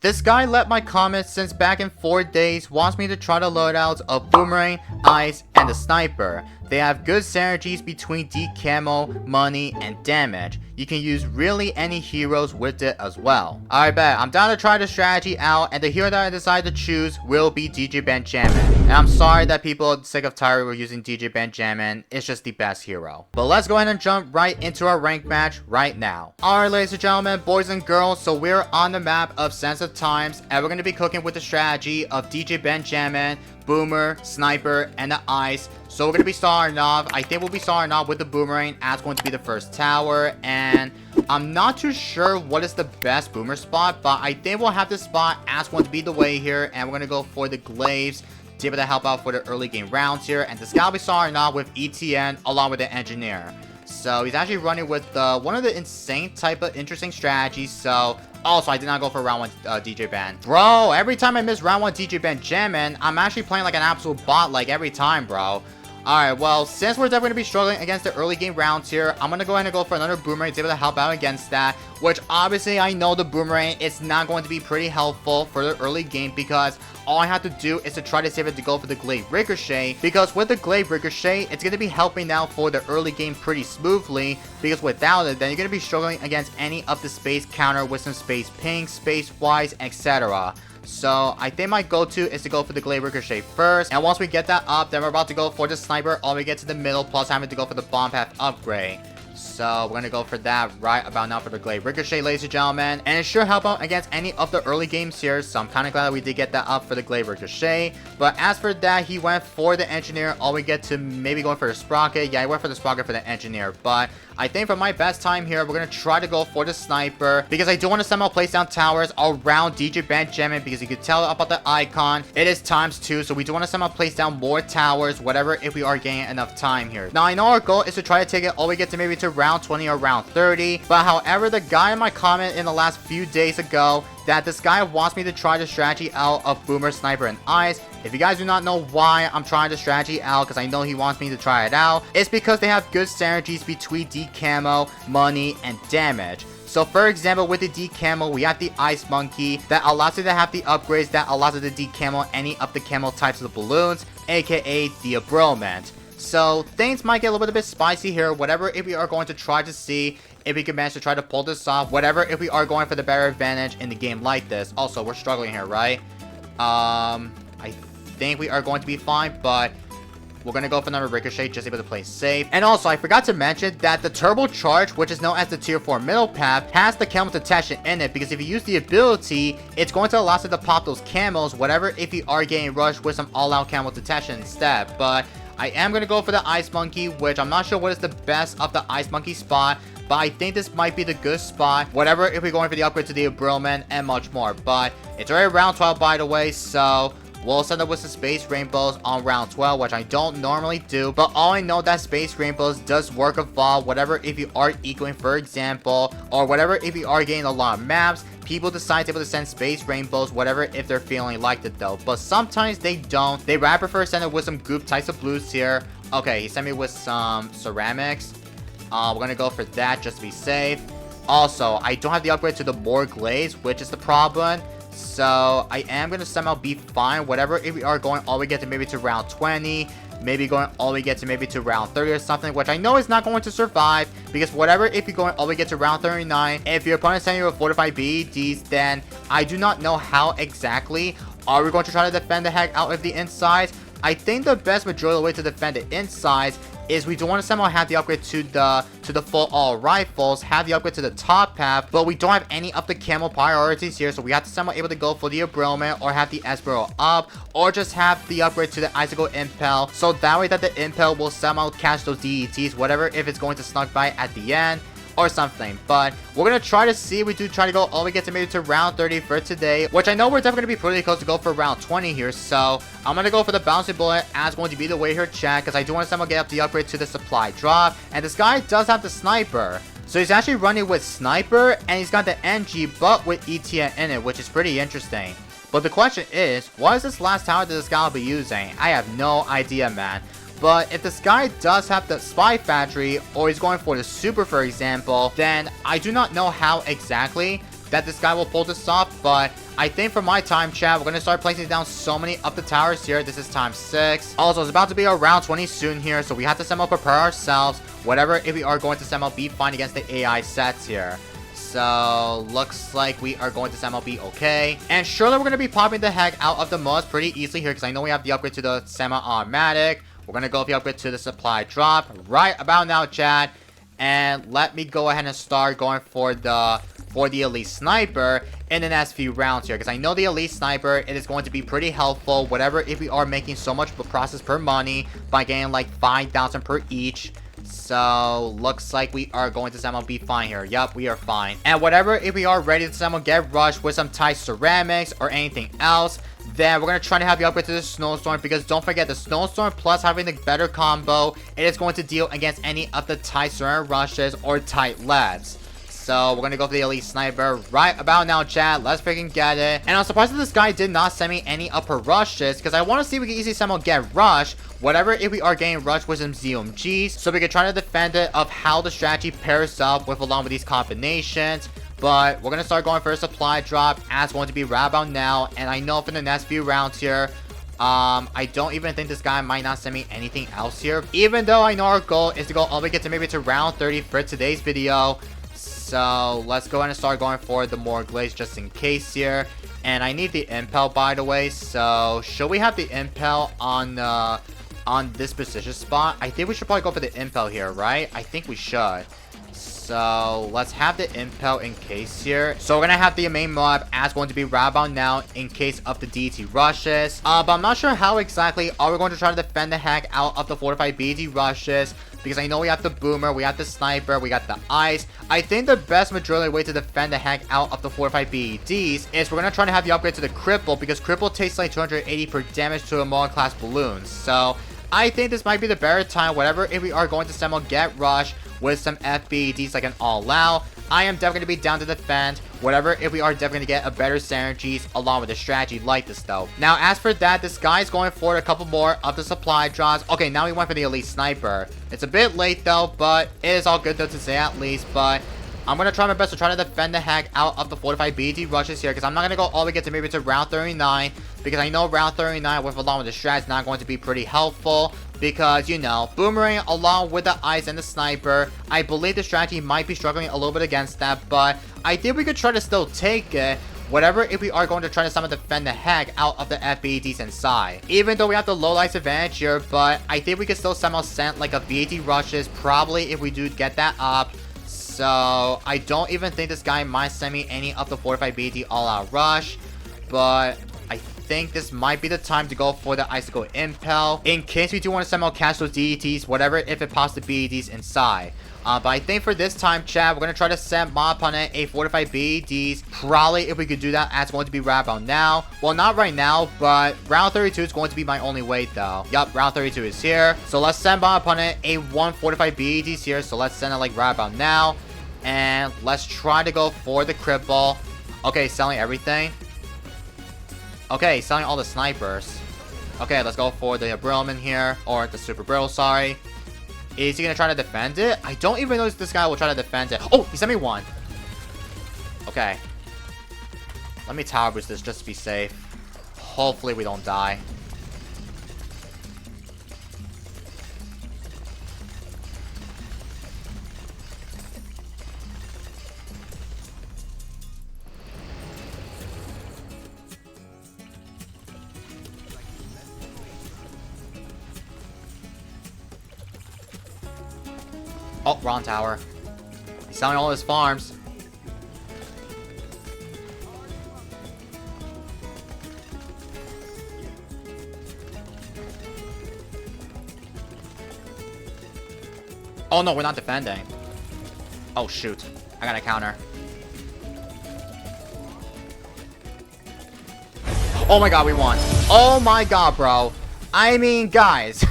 This guy left my comments since back in 4 days, wants me to try the loadouts of Boomerang, Ice, and the Sniper. They have good synergies between D-Camo, money, and damage. You can use really any heroes with it as well. Alright, bet. I'm down to try the strategy out, and the hero that I decided to choose will be DJ Benjamin. And I'm sorry that people are sick of tired of using DJ Benjamin. It's just the best hero. But let's go ahead and jump right into our ranked match right now. Alright, ladies and gentlemen, boys and girls, so we're on the map of Sense of Times, and we're going to be cooking with the strategy of DJ Benjamin, Boomer, Sniper, and the Ice. So we're going to be starting off. I think we'll be starting off with the Boomerang as going to be the first tower. And I'm not too sure what is the best Boomer spot, but I think we'll have this spot as going to be the way here. And we're going to go for the Glaives to be able to help out for the early game rounds here. And this guy will be starting off with ETN along with the Engineer. So he's actually running with one of the insane type of interesting strategies. So also, I did not go for round 1 DJ Ben. Bro, every time I miss round 1 DJ Benjamin, I'm actually playing like an absolute bot like every time, bro. Alright, well, since we're definitely going to be struggling against the early game rounds here, I'm going to go ahead and go for another Boomerang to be able to help out against that. Which, obviously, I know the Boomerang is not going to be pretty helpful for the early game because all I have to do is to try to save it to go for the Glaive Ricochet. Because with the Glaive Ricochet, it's going to be helping out for the early game pretty smoothly. Because without it, then you're going to be struggling against any of the space counter with some space ping, space wise, etc. So I think my go-to is to go for the Glaive Ricochet first. And once we get that up, then we're about to go for the Sniper all we get to the middle, plus having to go for the Bomb Path upgrade. So we're going to go for that right about now for the Glaive Ricochet, ladies and gentlemen. And it sure help out against any of the early games here. So I'm kind of glad that we did get that up for the Glaive Ricochet. But as for that, he went for the Engineer. All we get to maybe going for the Sprocket. Yeah, he went for the Sprocket for the Engineer. But I think for my best time here, we're going to try to go for the Sniper. Because I do want to somehow place down towers around DJ Benjamin. Because you can tell about the icon. It is ×2. So we do want to somehow place down more towers. Whatever, if we are getting enough time here. Now, I know our goal is to try to take it all we get to maybe to round 20 or round 30. But however, the guy in my comment in the last few days ago that this guy wants me to try the strategy out of Boomer, Sniper, and Ice. If you guys do not know why I'm trying the strategy out, because I know he wants me to try it out, it's because they have good synergies between D-Camo, money, and damage. So for example, with the D-Camo, we have the Ice Monkey that allows you to have the upgrades that allows you to D-Camo any of the camo types of the balloons, aka the Abroment. So things might get a little bit spicy here, whatever, if we are going to try to see if we can manage to try to pull this off, whatever, if we are going for the better advantage in the game like this. Also, we're struggling here, right? I think we are going to be fine, but we're going to go for another Ricochet just able to play safe. And also, I forgot to mention that the Turbo Charge, which is known as the Tier 4 middle path, has the camo detection in it. Because if you use the ability, it's going to allow us to pop those camos, whatever, if you are getting rushed with some all-out camo detection instead. But I am going to go for the Ice Monkey, which I'm not sure what is the best of the Ice Monkey spot. But I think this might be the good spot. Whatever, if we're going for the upgrade to the Abroman and much more. But it's already round 12, by the way. So we'll set up with some Space Rainbows on round 12, which I don't normally do. But all I know that Space Rainbows does work a lot. Whatever, if you are equaling, for example. Or whatever, if you are getting a lot of maps. People decide to be able to send Space Rainbows, whatever, if they're feeling like it though. But sometimes they don't. They rather prefer send it with some group types of blues here. Okay, he sent me with some ceramics. We're gonna go for that just to be safe. Also, I don't have the upgrade to the more glaze, which is the problem. So I am gonna somehow be fine. Whatever, if we are going all we get to maybe to round 20. Maybe going all we get to maybe to round 30 or something, which I know is not going to survive. Because whatever, if you're going all we get to round 39, if your opponent is sending you a fortified BEDs, then I do not know how exactly are we going to try to defend the heck out of the insides. I think the best majority of the way to defend the insides is we don't want to somehow have the upgrade to the full all rifles, have the upgrade to the top path, but we don't have any of the camo priorities here, so we have to somehow able to go for the Abroman or have the Espero up, or just have the upgrade to the Icicle Impel, so that way that the Impel will somehow catch those DETs, whatever, if it's going to snug by at the end or something. But we're gonna try to see, we do try to go all we get to maybe to round 30 for today, which I know we're definitely gonna be pretty close to go for round 20 here. So I'm gonna go for the bouncing bullet as going to be the way here, chat, because I do want to somehow get up the upgrade to the supply drop. And this guy does have the Sniper, so he's actually running with Sniper, and he's got the NG but with ETN in it, which is pretty interesting. But the question is, what is this last tower that this guy will be using? I have no idea, man. But if this guy does have the Spy Factory, or he's going for the Super, for example, then I do not know how exactly. that this guy will pull this off, but I think for my time, chat, we're going to start placing down so many of the towers here. This is time 6. Also, it's about to be around 20 soon here, so we have to somehow prepare ourselves. Whatever, if we are going to somehow be fine against the AI sets here. So, looks like we are going to somehow be okay. And surely we're going to be popping the heck out of the most pretty easily here, because I know we have the upgrade to the semi-automatic. We're going to go with the upgrade to the supply drop right about now, chat. And let me go ahead and start going for the elite sniper in the next few rounds here, because I know the elite sniper, it is going to be pretty helpful, whatever, if we are making so much process per money by getting like 5,000 per each. So looks like we are going to somehow be fine here. Yup, we are fine. And whatever, if we are ready to somehow get rushed with some tight ceramics or anything else, then we're going to try to have the upgrade to the snowstorm, because don't forget, the snowstorm plus having the better combo, it is going to deal against any of the tight ceramic rushes or tight leads. So we're going to go for the elite sniper right about now, chat. Let's freaking get it. And I'm surprised that this guy did not send me any upper rushes, because I want to see if we can easily somehow get rushed. Whatever, if we are getting rushed with some ZMGs, so we can try to defend it of how the strategy pairs up with along with these combinations. But we're going to start going for a supply drop, as going to be right about now. And I know for the next few rounds here, I don't even think this guy might not send me anything else here. Even though I know our goal is to go all the way get to maybe to round 30 for today's video. So let's go ahead and start going for the more glaze just in case here. And I need the impel, by the way. So should we have the impel on this position spot? I think we should probably go for the impel here, right? I think we should. So let's have the impel in case here. So we're gonna have the main mob as going to be right about now in case of the DT rushes. But I'm not sure how exactly are we going to try to defend the heck out of the fortified BT rushes, because I know we have the boomer, we have the sniper, we got the ice. I think the best majority way to defend the heck out of the fortified BEDs is we're gonna try to have the upgrade to the cripple, because cripple takes like 280 per damage to a modern class balloons. So I think this might be the better time, whatever, if we are going to somehow get rush with some FBEDs like an all-out. I am definitely going to be down to defend, whatever, if we are definitely going to get a better synergies along with a strategy like this though. Now, as for that, this guy's going for a couple more of the supply drops. Okay, now we went for the elite sniper. It's a bit late though, but it is all good though to say at least. But I'm going to try my best to try to defend the heck out of the fortified BT rushes here, because I'm not going to go all the way get to maybe to round 39, because I know round 39 with along with the strat is not going to be pretty helpful, because, you know, boomerang along with the ice and the sniper, I believe the strategy might be struggling a little bit against that, but I think we could try to still take it, whatever, if we are going to try to somehow defend the heck out of the FBEDs inside. Even though we have the low lights advantage here, but I think we could still somehow send like a BAT rushes, probably if we do get that up. So I don't even think this guy might send me any of the fortified BAT all-out rush, but I think this might be the time to go for the icicle impel in case we do want to somehow catch those DETs, whatever, if it pops the BEDs inside. But I think for this time, chat, we're going to try to send my opponent a fortified BEDs. Probably if we could do that, that's going to be right about now. Well, not right now, but round 32 is going to be my only way though. Yup, round 32 is here. So let's send my opponent a 1 fortified BEDs here. So let's send it like right about now. And let's try to go for the cripple. Okay, selling everything. Okay, selling all the snipers. Okay, let's go for the Brillman here. Or the Super Brittle, sorry. Is he going to try to defend it? I don't even know if this guy will try to defend it. Oh, he sent me one. Okay. Let me tower boost this just to be safe. Hopefully we don't die. Oh, wrong tower. He's selling all his farms. Oh no, we're not defending. Oh shoot. I got a counter. Oh my god, we won. Oh my god, bro. I mean, guys.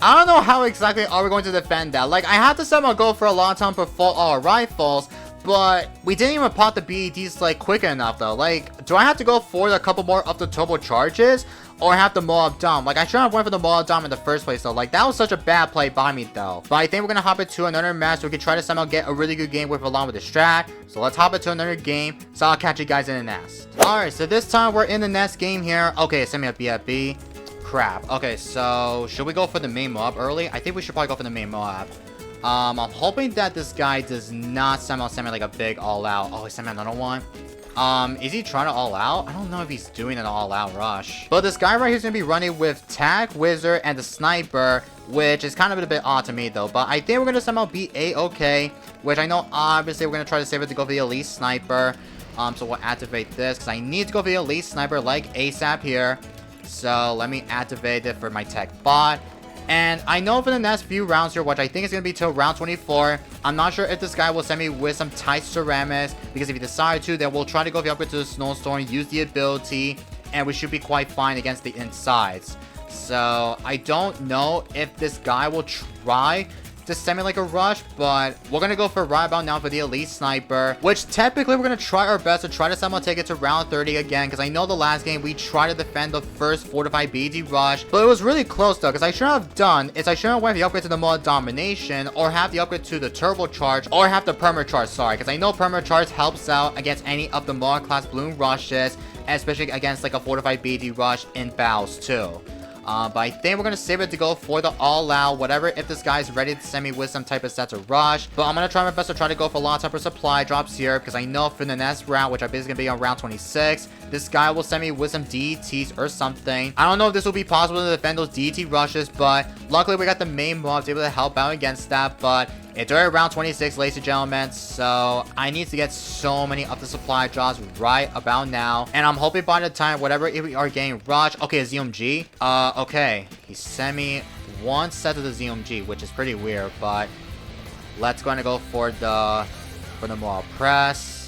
I don't know how exactly are we going to defend that. Like, I had to somehow go for a long time for full auto rifles, but we didn't even pop the BEDs like quick enough though. Like, do I have to go for a couple more of the turbocharges? or have the Moab Dom. Like, I should have went for the Moab Dom in the first place, though. Like, that was such a bad play by me, though. But I think we're gonna hop into another match so we can try to somehow get a really good game with along with the strat. So let's hop into another game. So I'll catch you guys in the nest. Alright, so this time we're in the nest game here. Okay, send me a BFB. Crap. Okay, so should we go for the main Moab early? I think we should probably go for the main Moab. I'm hoping that this guy does not somehow send me like a big all-out. Oh, he sent me another one. Is he trying to all-out? I don't know if he's doing an all-out rush. But this guy right here is going to be running with Tag, Wizard, and the Sniper, which is kind of a bit odd to me, though. But I think we're going to somehow beat A-OK, which I know, obviously, we're going to try to save it to go for the Elite Sniper. So we'll activate this, because I need to go for the Elite Sniper like ASAP here. So let me activate it for my Tech Bot. And I know for the next few rounds here, which I think is going to be till round 24, I'm not sure if this guy will send me with some tight ceramics, because if he decides to, then we'll try to go the upgrade to the Snowstorm, use the ability, and we should be quite fine against the insides. So I don't know if this guy will try to send me like a rush, but we're gonna go for right about now for the Elite Sniper, which technically we're gonna try our best to try to somehow take it to round 30 again, because I know the last game we tried to defend the first fortified BD rush, but it was really close though, because I should have done is I should have went the upgrade to the Mode Domination, or have the upgrade to the Turbocharge, or have the Permacharge, sorry, because I know Permacharge helps out against any of the Mod class Bloon rushes, especially against like a fortified BD rush in battles too. But I think we're going to save it to go for the all-out, whatever, if this guy's ready to send me with some type of set to rush. But I'm going to try my best to try to go for a lot of type of supply drops here, because I know for the next round, which I believe is going to be on round 26, this guy will send me with some DETs or something. I don't know if this will be possible to defend those DET rushes, but luckily we got the main mobs able to help out against that. But it's already round 26, ladies and gentlemen, so I need to get so many of the supply drops right about now. And I'm hoping by the time, whatever, if we are getting rush. Okay, a ZMG. Okay, he sent me one set of the ZMG, which is pretty weird, but let's go and go for the Moral Press.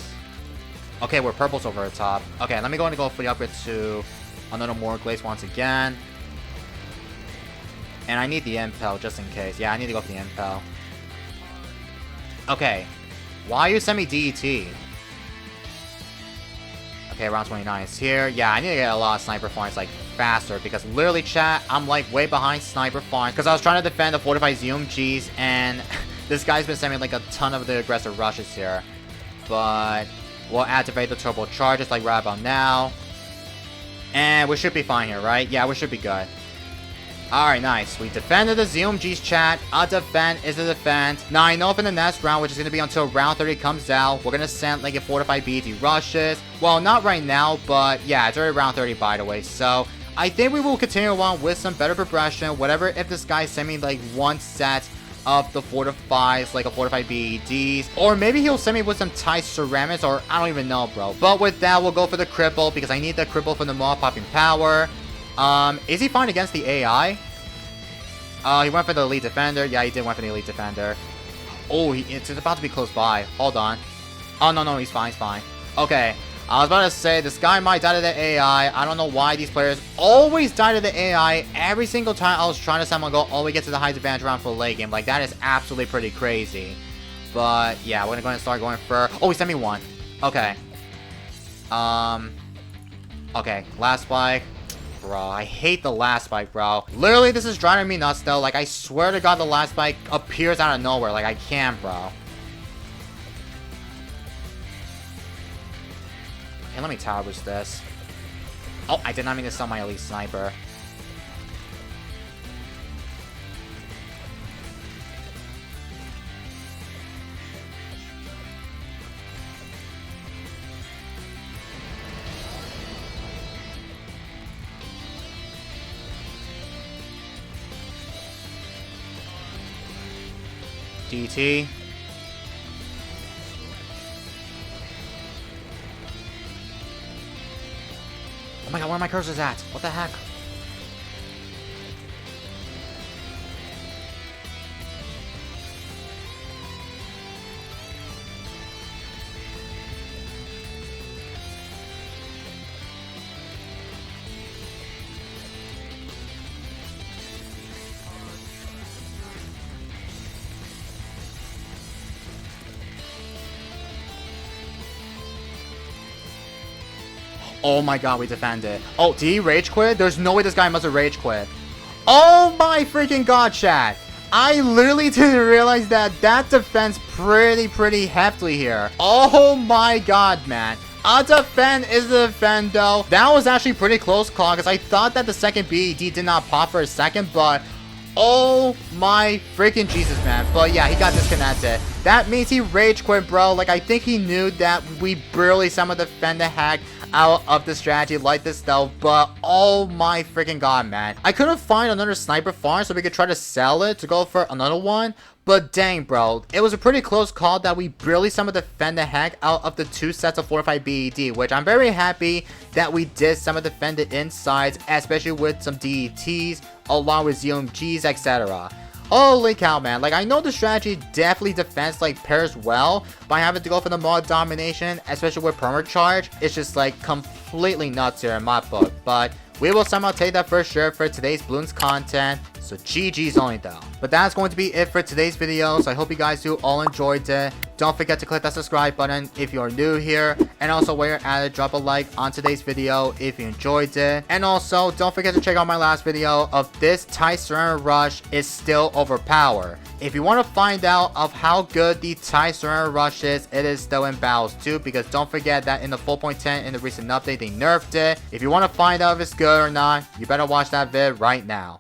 Okay, we're purples over the top. Okay, let me go and go for the upgrade to another more glaze once again. And I need the Impel just in case. Yeah, I need to go for the Impel. Okay, why you send me DET? Okay, round 29 is here. Yeah, I need to get a lot of sniper farms like faster, because literally, chat, I'm like way behind sniper farms because I was trying to defend the fortified ZMGs, and this guy's been sending like a ton of the aggressive rushes here. But we'll activate the turbochargers like right about now, and we should be fine here, right? Yeah, we should be good. Alright, nice. We defended the ZMG's, chat. A defend is a defend. Now, I know for the next round, which is going to be until round 30 comes out, we're going to send like a fortified BT rushes. Well, not right now, but yeah, it's already round 30, by the way. So I think we will continue on with some better progression. Whatever, if this guy send me like one set of the fortifies, like a fortified BEDs, or maybe he'll send me with some tight ceramics, or I don't even know, bro. But with that, we'll go for the cripple, because I need the cripple for the mob popping power. Is he fine against the AI? He went for the Elite Defender. Yeah, he did went for the Elite Defender. Oh, it's about to be close by. Hold on. Oh, no, he's fine, he's fine. Okay, I was about to say, this guy might die to the AI. I don't know why these players always die to the AI. Every single time I was trying to somehow go all the way get to the high advantage round for the late game. Like, that is absolutely pretty crazy. But, yeah, we're gonna go ahead and start going for... Oh, he sent me one. Okay. Okay, last spike. Bro, I hate the last spike, bro. Literally, this is driving me nuts, though. Like, I swear to God, the last spike appears out of nowhere. Like, I can't, bro. Okay, let me tower boost this. Oh, I did not mean to sell my Elite Sniper. DT. Oh my god, where are my cursors at? What the heck? Oh my god, we defended. Oh, did he rage quit? There's no way this guy must have rage quit. Oh my freaking god, chat. I literally didn't realize that defense pretty heftily here. Oh my god, man. A defend is a defend though. That was actually pretty close call because I thought that the second BED did not pop for a second, but oh my freaking Jesus, man. But yeah, he got disconnected. That means he rage quit, bro. Like, I think he knew that we barely summoned the defend the hack out of the strategy like this though, but oh my freaking god, man. I couldn't find another sniper farm so we could try to sell it to go for another one, but dang, bro, it was a pretty close call that we barely summoned the defend the hack out of the 2 sets of 45 BED, which I'm very happy that we did summon the defend the insides, especially with some DETs along with ZMGs, etc. Holy cow, man. Like, I know the strategy definitely defense, like, pairs well, but having to go for the mod domination, especially with permacharge, it's just, like, completely nuts here in my book. But we will somehow take that for sure for today's Bloons content, so GG's only though. But that's going to be it for today's video, so I hope you guys do all enjoyed it. Don't forget to click that subscribe button if you're new here, and also while you're at it, drop a like on today's video if you enjoyed it. And also, don't forget to check out my last video of this TIE Surrender Rush is still overpowered. If you want to find out of how good the TIE Surrender Rush is, it is still in battles too, because don't forget that in the 4.10 in the recent update they nerfed it. If you want to find out if it's good or not, you better watch that vid right now.